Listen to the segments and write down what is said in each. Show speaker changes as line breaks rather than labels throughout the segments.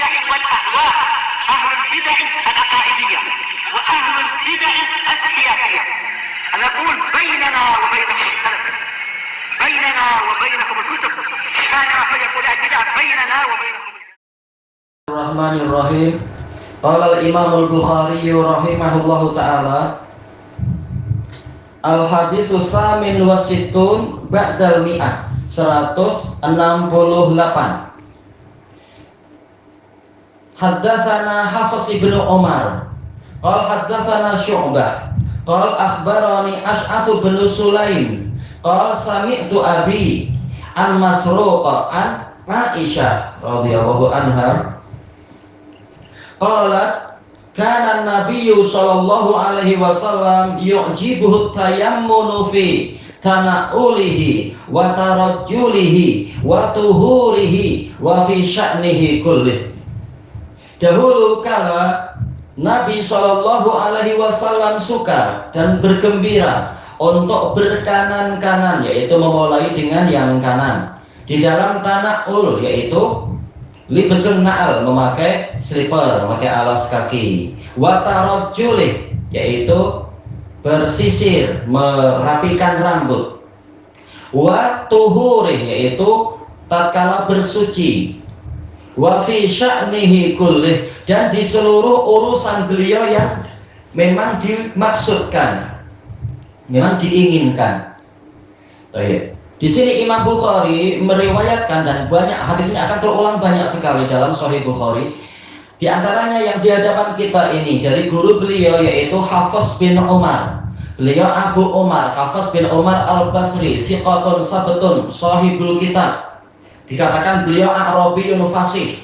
البدع والأهواء، أهل البدع العقائدية وأهل البدع السياسية. نقول بيننا وبينكم السلف، بيننا وبينكم الكتب، كان فيقول البدع بيننا وبينكم.
Bismillahirrahmanirrahim. Qala al-Imam al-Bukhari rahimahullahu ta'ala, al-haditsu samin wa sittun ba'dal mi'ah, 168. Haddatsana Hafiz ibn Umar qala haddatsana Syu'bah qala akhbarani Ash'ath bin Sulaim qala sami'tu abi an Masruq an Aisyah radhiyallahu anha qalat kana an-nabiyyu sallallahu alaihi wasallam yu'jibuhu tayammunu fi tana'ulihi wa tarajjulihi wa tuhurihi wa fi sya'nihi kullih. Dahulu kala Nabi Shallallahu Alaihi Wasallam suka dan bergembira untuk berkanan-kanan, yaitu memulai dengan yang kanan di dalam tana'ul, yaitu libesun na'al, memakai slipper, memakai alas kaki, wa tarajjulih, yaitu bersisir, merapikan rambut, wa tuhurih, yaitu tatkala bersuci, wa fi sya'nihi kullih, dan di seluruh urusan beliau yang memang dimaksudkan, memang diinginkan. Baik. Di sini Imam Bukhari meriwayatkan, dan banyak hadis ini akan terulang banyak sekali dalam Sahih Bukhari. Di antaranya yang di hadapan kita ini dari guru beliau, yaitu Hafiz bin Umar. Beliau Abu Umar, Hafiz bin Umar al-Basri, siqatun sabtun, sahibul kitab. Dikatakan beliau Arabiyun fasih,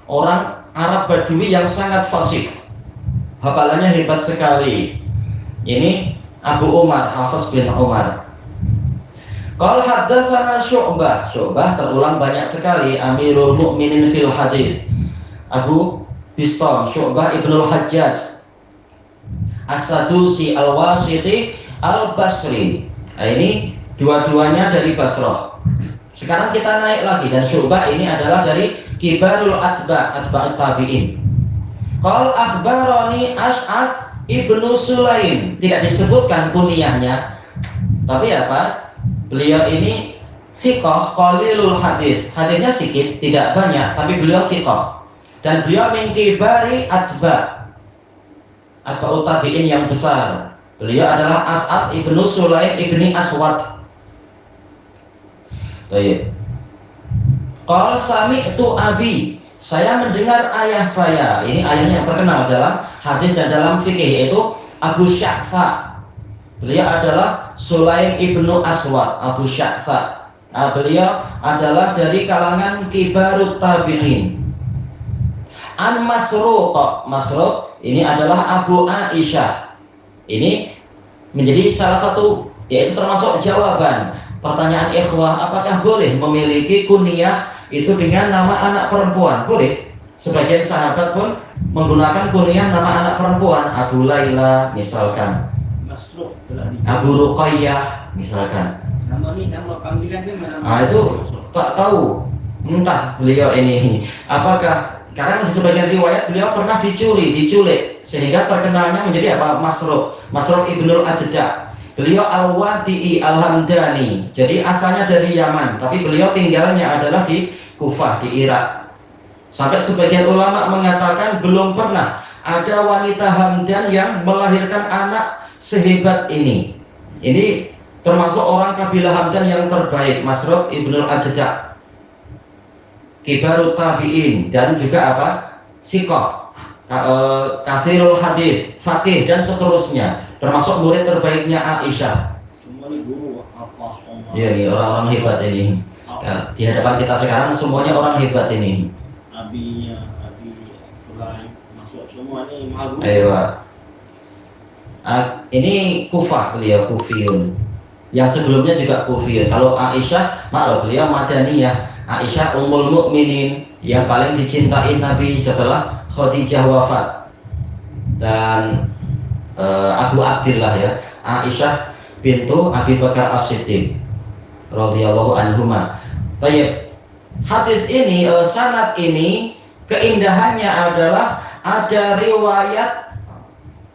orang Arab Badui yang sangat fasih, hafalannya hebat sekali. Ini Abu Umar, Hafiz bin Umar. Qala haddatsana Syu'bah, Syu'bah terulang banyak sekali, Amirul Mukminin fil hadis, Abu Bistam, Syu'bah ibnul Hajjaj As-Sadusi al-Wasiti al-Basri. Nah, ini dua-duanya dari Basrah. Sekarang kita naik lagi, dan Syu'bah ini adalah dari kibarul atba'ut tabi'in. Qal akhbarani Ash'ath ibnu Sulaim, tidak disebutkan kunyahnya, tapi apa? Beliau ini siqah qalilul hadis, hadisnya sedikit, tidak banyak, tapi beliau siqah, dan beliau min kibari atba'ut tabi'in yang besar. Beliau adalah Ash'ath ibnu Sulaim ibni Aswad. Baik. Qala sami'tu abi, saya mendengar ayah saya. Ini ayahnya yang terkenal dalam hadis dan dalam fikih, yaitu Abu Sya'sa. Beliau adalah Sulaim ibnu Aswad, Abu Sya'sa. Nah, beliau adalah dari kalangan kibarut tabi'in. An Masruq, Masruq ini adalah Abu Aisyah. Ini menjadi salah satu, yaitu termasuk jawaban pertanyaan ikhwah, apakah boleh memiliki kunyah itu dengan nama anak perempuan? Boleh. Sebagian sahabat pun menggunakan kunyah nama anak perempuan, Abu Laila misalkan, Abu Ruqayyah misalkan.
Nama ini nama panggilannya mana?
Nah, itu tak tahu, entah beliau ini apakah, karena di sebagian riwayat beliau pernah diculik sehingga terkenalnya menjadi apa? Masruq ibnul Ajda'. Beliau Al-Wadi'i Al-Hamdani, jadi asalnya dari Yaman, tapi beliau tinggalnya adalah di Kufah, di Irak. Sampai sebagian ulama mengatakan belum pernah ada wanita Hamdan yang melahirkan anak sehebat ini. Ini termasuk orang kabilah Hamdan yang terbaik, Masruq ibnul Ajda', kibarut tabi'in, dan juga apa? Siqah, kathirul hadis, faqih, dan seterusnya, termasuk murid terbaiknya Aisyah.
Semuanya guru apa?
Iya, nih orang-orang hebat ini. Nah, di hadapan kita sekarang semuanya orang hebat ini.
Abi Sulaim masuk semuanya malu.
Ayo. Ini Kufah, beliau Kufiyun. Yang sebelumnya juga Kufiyun. Kalau Aisyah, maklum beliau Madaniyah. Aisyah Ummul Mukminin, yang paling dicintai Nabi setelah Khadijah wafat. Dan Abu Abdillah, ya, Aisyah bintu Abi Bakar As-Siddiq radhiyallahu anhuma. Baik. Hadis ini, sanad ini Keindahannya adalah ada riwayat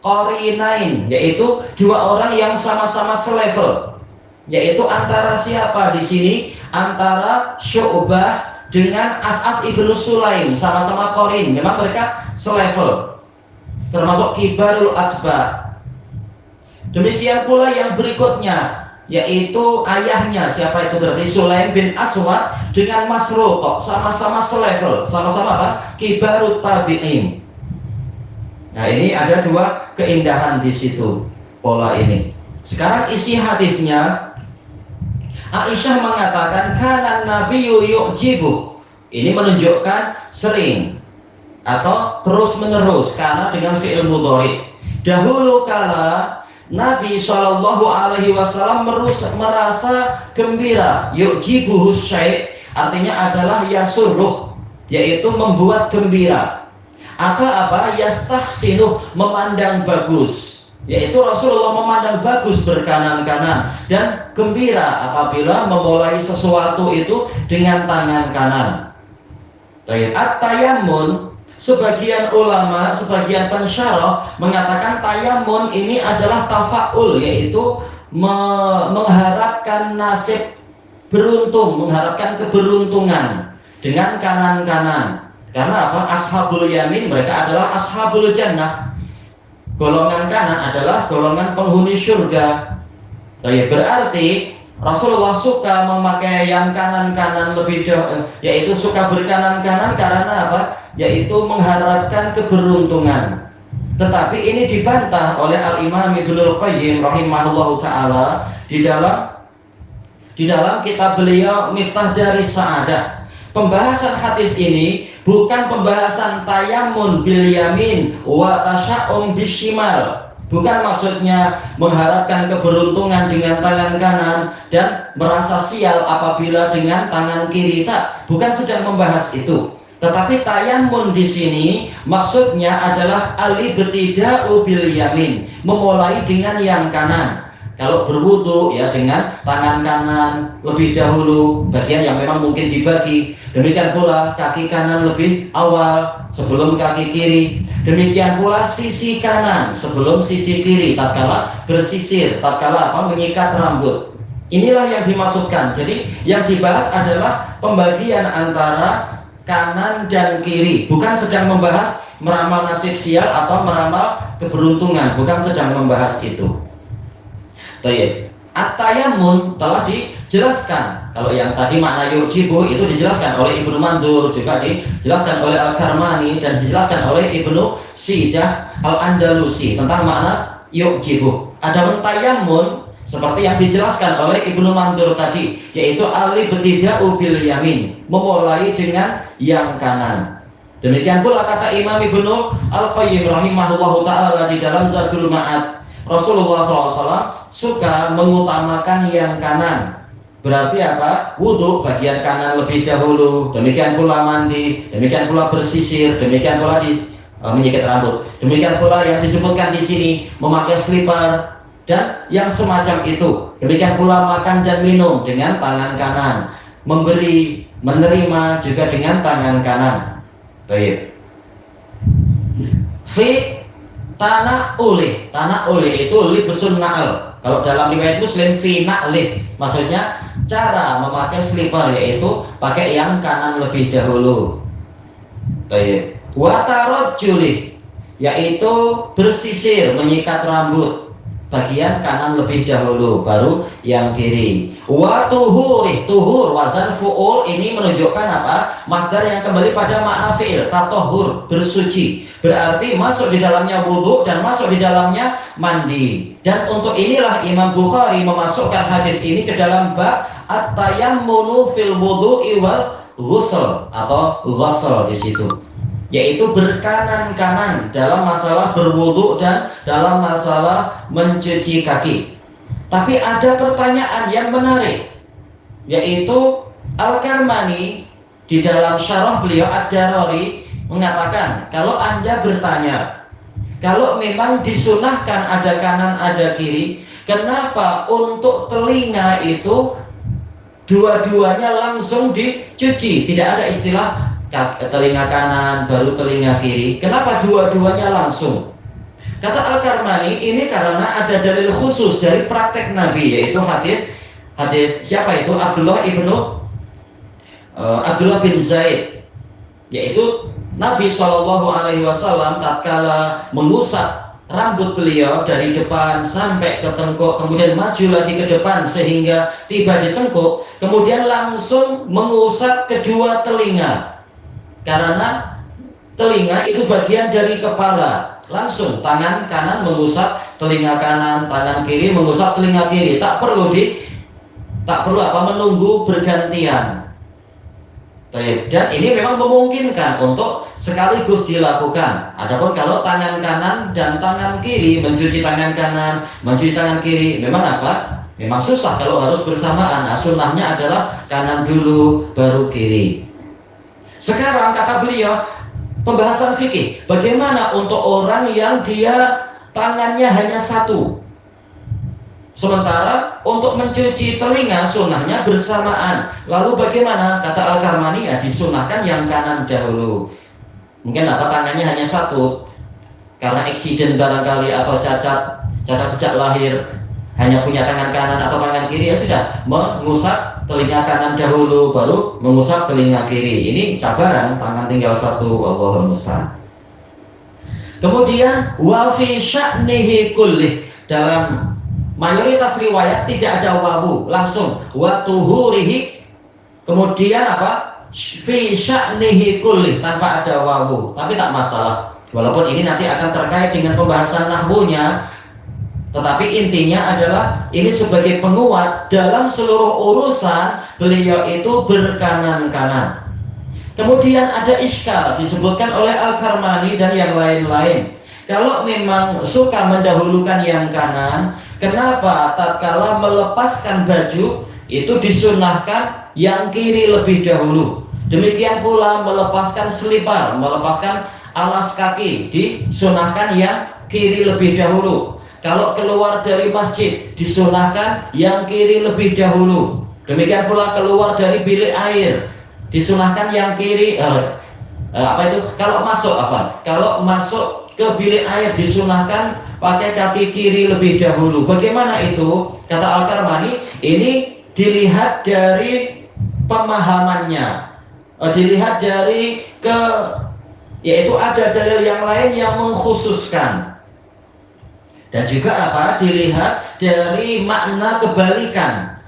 qarinain, yaitu dua orang yang sama-sama selevel. Yaitu antara siapa di sini? Antara Syu'bah dengan As'as ibnu Sulaim, sama-sama qarin. Memang mereka selevel, termasuk kibarul atba. Demikian pula yang berikutnya, yaitu ayahnya, siapa itu? Berarti Sulaim bin Aswad dengan Masruq, sama-sama selevel, sama-sama apa? Kibarut tabi'in. Nah, ini ada dua keindahan di situ, pola ini. Sekarang isi hadisnya, Aisyah mengatakan kana nabiyyu yu'jibuh. Ini menunjukkan sering atau terus menerus, karena dengan fi'il mudhari. Dahulu kala Nabi Shallallahu Alaihi Wasallam merasa gembira, yu'jibuhu syai', artinya adalah yasurruh, yaitu membuat gembira. Atau apa? Yastahsinuh, memandang bagus, yaitu Rasulullah memandang bagus berkanan-kanan dan gembira apabila memulai sesuatu itu dengan tangan kanan. At-tayammun, sebagian ulama, sebagian pensyarah mengatakan tayamun ini adalah tafa'ul, yaitu mengharapkan nasib beruntung, mengharapkan keberuntungan dengan kanan-kanan. Karena apa? Ashabul yamin, mereka adalah ashabul jannah. Golongan kanan adalah golongan penghuni surga. Berarti Rasulullah suka memakai yang kanan-kanan lebih dahulu, yaitu suka berkanan-kanan karena apa? Yaitu mengharapkan keberuntungan. Tetapi ini dibantah oleh Al-Imam Ibnul Qayyim rahimahullahu taala di dalam kitab beliau Miftah Daris Sa'adah. Pembahasan hadis ini bukan pembahasan tayamun bil yamin wa tasya'um bishimal. Bukan maksudnya mengharapkan keberuntungan dengan tangan kanan dan merasa sial apabila dengan tangan kiri. Tak, bukan sedang membahas itu. Tetapi tayamun di sini maksudnya adalah al-ibtida'u bil yamin, memulai dengan yang kanan. Kalau berwudu ya dengan tangan kanan lebih dahulu, bagian yang memang mungkin dibagi. Demikian pula kaki kanan lebih awal sebelum kaki kiri. Demikian pula sisi kanan sebelum sisi kiri tatkala bersisir, tatkala apa? Menyikat rambut. Inilah yang dimaksudkan. Jadi yang dibahas adalah pembagian antara kanan dan kiri, bukan sedang membahas meramal nasib sial atau meramal keberuntungan, bukan sedang membahas itu. At-tayammun telah dijelaskan. Kalau yang tadi makna yu'jibu itu dijelaskan oleh Ibnu Mandur, juga dijelaskan oleh Al-Karmani dan dijelaskan oleh Ibnu Sidah Al-Andalusi tentang makna yu'jibu. Adapun tayammun seperti yang dijelaskan oleh Ibnu Mandur tadi, yaitu al-ibtida'u bil yamin, memulai dengan yang kanan. Demikian pula kata Imam Ibnu Al-Qayyim rahimahullahu taala di dalam Zadul Ma'ad, Rasulullah SAW suka mengutamakan yang kanan. Berarti apa? Wudu bagian kanan lebih dahulu. Demikian pula mandi, demikian pula bersisir, demikian pula menyikat rambut. Demikian pula yang disebutkan di sini memakai slipper dan yang semacam itu. Demikian pula makan dan minum dengan tangan kanan, memberi, menerima juga dengan tangan kanan. Baik. Tanah oleh itu libsun na'al. Kalau dalam riwayat Muslim fi na'lih, maksudnya cara memakai slipper, yaitu pakai yang kanan lebih dahulu. Baik. Wa tarajjulih, yaitu bersisir, menyikat rambut, bagian kanan lebih dahulu, baru yang kiri. Wa tuhurih, tuhur wazan fu'ul ini menunjukkan apa? Masdar yang kembali pada makna fi'il, tatahur, bersuci. Berarti masuk di dalamnya wudu dan masuk di dalamnya mandi. Dan untuk inilah Imam Bukhari memasukkan hadis ini ke dalam bab at-tayammunu fil wudu'i wal ghusl atau ghusl di situ. Yaitu berkanan-kanan dalam masalah berwudu dan dalam masalah mencuci kaki. Tapi ada pertanyaan yang menarik, yaitu Al-Karmani di dalam syarah beliau Ad-Darari mengatakan, kalau Anda bertanya, kalau memang disunahkan ada kanan ada kiri, kenapa untuk telinga itu dua-duanya langsung dicuci? Tidak ada istilah telinga kanan, baru telinga kiri. Kenapa dua-duanya langsung? Kata Al-Karmani, ini karena ada dalil khusus dari praktek Nabi, yaitu hadis siapa itu? Abdullah bin Zaid, yaitu Nabi SAW tatkala mengusap rambut beliau dari depan sampai ke tengkuk, kemudian maju lagi ke depan sehingga tiba di tengkuk, kemudian langsung mengusap kedua telinga, karena telinga itu bagian dari kepala. Langsung tangan kanan mengusap telinga kanan, tangan kiri mengusap telinga kiri, tak perlu menunggu bergantian. Dan ini memang memungkinkan untuk sekaligus dilakukan. Adapun kalau tangan kanan dan tangan kiri, mencuci tangan kanan, mencuci tangan kiri, memang memang susah kalau harus bersamaan. Sunnahnya adalah kanan dulu baru kiri. Sekarang kata beliau, pembahasan fikih, bagaimana untuk orang yang dia tangannya hanya satu, sementara untuk mencuci telinga sunnahnya bersamaan. Lalu bagaimana? Kata Al-Karmani, ya disunahkan yang kanan dahulu. Mungkin tangannya hanya satu, karena eksiden barangkali atau cacat sejak lahir, hanya punya tangan kanan atau tangan kiri, ya sudah mengusap telinga kanan dahulu baru mengusap telinga kiri. Ini cabaran, tangan tinggal satu, Allahul musta'an. Kemudian wa fi sya'nihi kullih, dalam mayoritas riwayat tidak ada wawu, langsung wa tuhurihi. Kemudian fi sya'nihi kullih tanpa ada wawu, tapi tak masalah. Walaupun ini nanti akan terkait dengan pembahasan nahwunya, tetapi intinya adalah ini sebagai penguat dalam seluruh urusan beliau itu berkanan-kanan. Kemudian ada iskal disebutkan oleh Al-Karmani dan yang lain-lain. Kalau memang suka mendahulukan yang kanan, kenapa tatkala melepaskan baju itu disunahkan yang kiri lebih dahulu? Demikian pula melepaskan selipar, melepaskan alas kaki disunahkan yang kiri lebih dahulu. Kalau keluar dari masjid disunahkan yang kiri lebih dahulu. Demikian pula keluar dari bilik air disunahkan yang kiri. Kalau masuk ke bilik air disunahkan pakai kaki kiri lebih dahulu. Bagaimana itu? Kata Al-Karmani, ini dilihat dari pemahamannya, dilihat dari yaitu ada dalil yang lain yang mengkhususkan. Dan juga dilihat dari makna kebalikan.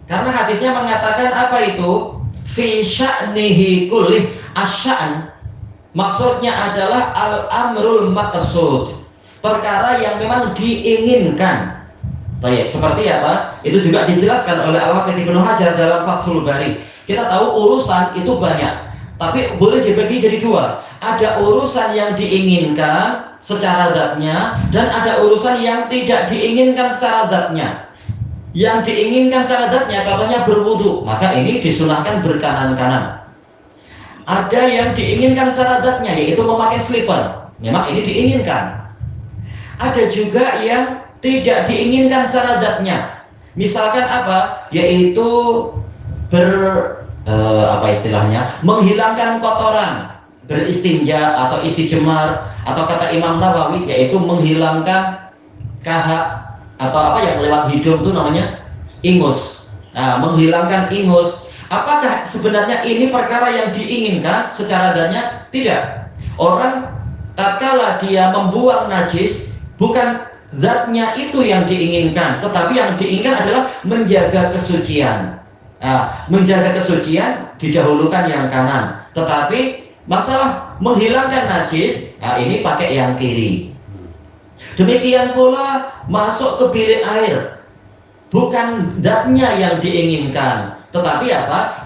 Karena hadisnya mengatakan itu? Fi sya'nihi kullih, asy-sya'n maksudnya adalah al-amrul maqsud, perkara yang memang diinginkan. Baik, seperti apa? Itu juga dijelaskan oleh Al-Hafidz Ibnu Hajar dalam Fathul Bari. Kita tahu urusan itu banyak, tapi boleh dibagi jadi dua. Ada urusan yang diinginkan secara zatnya, dan ada urusan yang tidak diinginkan secara zatnya. Yang diinginkan secara zatnya, contohnya berwudu, maka ini disunahkan berkanan-kanan. Ada yang diinginkan secara zatnya, yaitu memakai slipper, memang ini diinginkan. Ada juga yang tidak diinginkan secara zatnya, misalkan yaitu menghilangkan kotoran, beristinja atau istijmar, atau kata Imam Nawawi yaitu menghilangkan kahak atau yang lewat hidung itu namanya ingus. Menghilangkan ingus, apakah sebenarnya ini perkara yang diinginkan secara zatnya? Tidak. Orang tatkala dia membuang najis, bukan zatnya itu yang diinginkan, tetapi yang diinginkan adalah menjaga kesucian. Menjaga kesucian didahulukan yang kanan, tetapi masalah menghilangkan najis, ini pakai yang kiri. Demikian pula masuk ke bilik air, bukan zatnya yang diinginkan, tetapi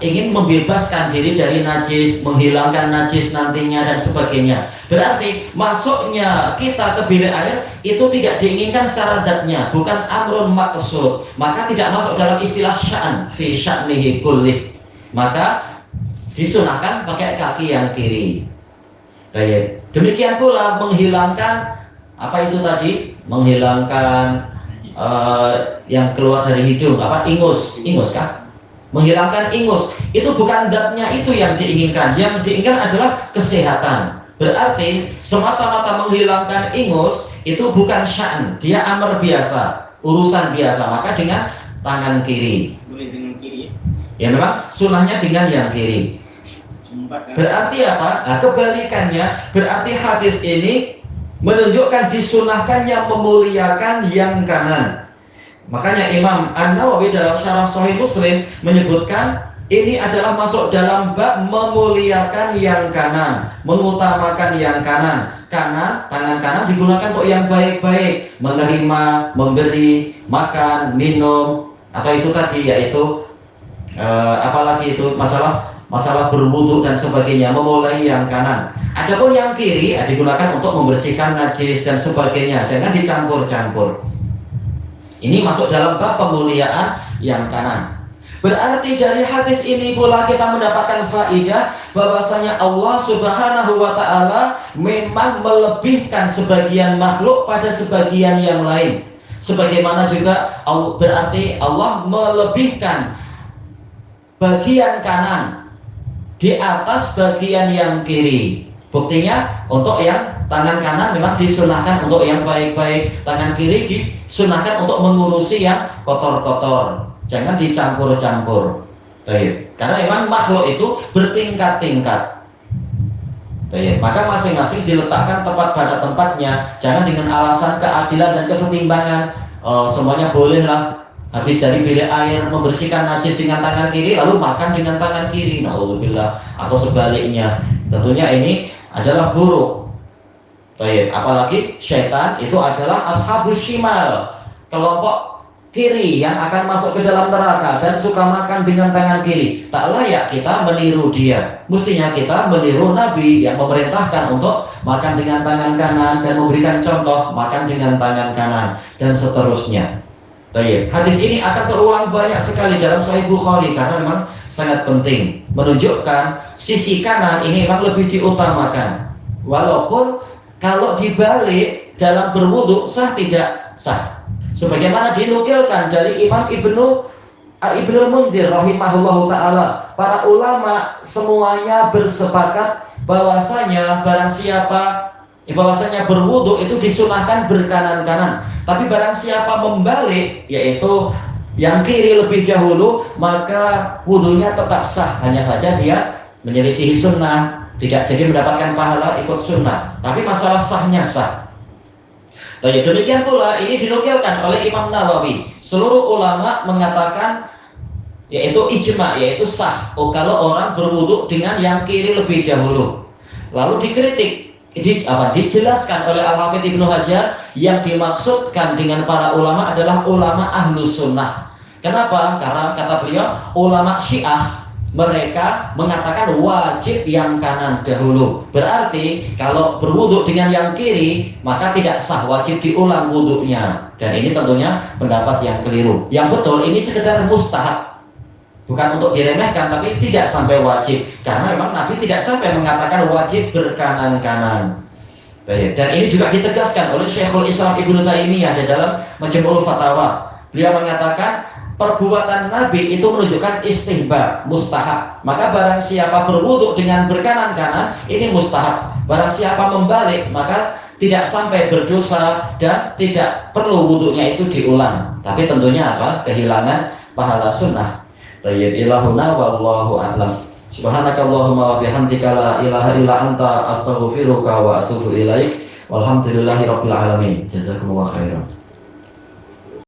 ingin membebaskan diri dari najis, menghilangkan najis nantinya dan sebagainya. Berarti masuknya kita ke bilik air itu tidak diinginkan secara zatnya, bukan amrun maqsud, maka tidak masuk dalam istilah sya'an, fi sya'nihi kullih, maka disunahkan pakai kaki yang kiri. Baik. Demikian pula menghilangkan menghilangkan yang keluar dari hidung, ingus kah? menghilangkan ingus. Itu bukan zatnya itu yang diinginkan. Yang diinginkan adalah kesehatan. Berarti semata-mata menghilangkan ingus itu bukan sya'an, dia amr biasa, urusan biasa. Maka dengan tangan kiri.
Boleh dengan kiri ya.
Ya memang sunnahnya dengan yang kiri.
Sumbat kan.
Berarti apa? Nah, kebalikannya, berarti hadis ini menunjukkan disunahkannya memuliakan yang kanan. Makanya Imam An-Nawawi dalam Syarah Sahih Muslim menyebutkan ini adalah masuk dalam bab memuliakan yang kanan, mengutamakan yang kanan. Kanan, tangan kanan digunakan untuk yang baik-baik, menerima, memberi, makan, minum, atau itu tadi yaitu apalagi itu masalah berwudu dan sebagainya, memulai yang kanan. Adapun yang kiri digunakan untuk membersihkan najis dan sebagainya, jangan dicampur-campur. Ini masuk dalam bab pemuliaan yang kanan. Berarti dari hadis ini pula kita mendapatkan faidah bahwasanya Allah Subhanahu wa taala memang melebihkan sebagian makhluk pada sebagian yang lain. Sebagaimana juga berarti Allah melebihkan bagian kanan di atas bagian yang kiri. Buktinya untuk yang tangan kanan memang disunahkan untuk yang baik-baik, tangan kiri disunahkan untuk mengurusi yang kotor-kotor. Jangan dicampur-campur. Karena memang makhluk itu bertingkat-tingkat. Maka masing-masing diletakkan tepat pada tempatnya. Jangan dengan alasan keadilan dan kesetimbangan. Semuanya bolehlah. Habis dari bilik air membersihkan najis dengan tangan kiri, lalu makan dengan tangan kiri. Na'udzubillah. Atau sebaliknya. Tentunya ini adalah buruk. Apalagi syaitan itu adalah ashabus shimal, kelompok kiri yang akan masuk ke dalam neraka dan suka makan dengan tangan kiri. Tak layak kita meniru dia. Mestinya kita meniru Nabi yang memerintahkan untuk makan dengan tangan kanan dan memberikan contoh makan dengan tangan kanan dan seterusnya. Hadis ini akan terulang banyak sekali dalam Sahih Bukhari karena memang sangat penting, menunjukkan sisi kanan ini memang lebih diutamakan. Walaupun kalau dibalik dalam berwudu sah tidak sah. Sebagaimana dinukilkan dari Imam Ibnu Munzir rahimahullahu taala, para ulama semuanya bersepakat bahwasanya bahwasanya berwudu itu disunahkan berkanan-kanan. Tapi barang siapa membalik, yaitu yang kiri lebih dahulu, maka wudunya tetap sah. Hanya saja dia menyelisihi sunnah, tidak jadi mendapatkan pahala ikut sunnah. Tapi masalah sahnya sah. Demikian pula ini dinukilkan oleh Imam Nawawi. Seluruh ulama mengatakan yaitu ijma, yaitu sah. Kalau orang berwudu dengan yang kiri lebih dahulu. Lalu dikritik. Dijelaskan oleh Al-Hafidz Ibnu Hajar yang dimaksudkan dengan para ulama adalah ulama ahlus sunnah. Kenapa? Karena kata beliau ulama Syiah mereka mengatakan wajib yang kanan dahulu. Berarti kalau berwudu dengan yang kiri maka tidak sah, wajib diulang wudunya. Dan ini tentunya pendapat yang keliru. Yang betul ini sekedar mustahab. Bukan untuk diremehkan, tapi tidak sampai wajib. Karena memang Nabi tidak sampai mengatakan wajib berkanan-kanan. Dan ini juga ditegaskan oleh Syekhul Islam Ibnu Taimiyah di dalam Majmu'ul Fatawa. Beliau mengatakan perbuatan Nabi itu menunjukkan istihbab, mustahab. Maka barang siapa berwudu dengan berkanan-kanan, ini mustahab. Barang siapa membalik, maka tidak sampai berdosa dan tidak perlu wudunya itu diulang. Tapi tentunya apa? Kehilangan pahala sunnah. Ilahuna wallahu a'lam. Subhanakallahumma wa bihamdika la ilaha illa anta astaghfiruka wa atubu ilaik. Walhamdulillahirabbil alamin. Jazakumullahu khairan.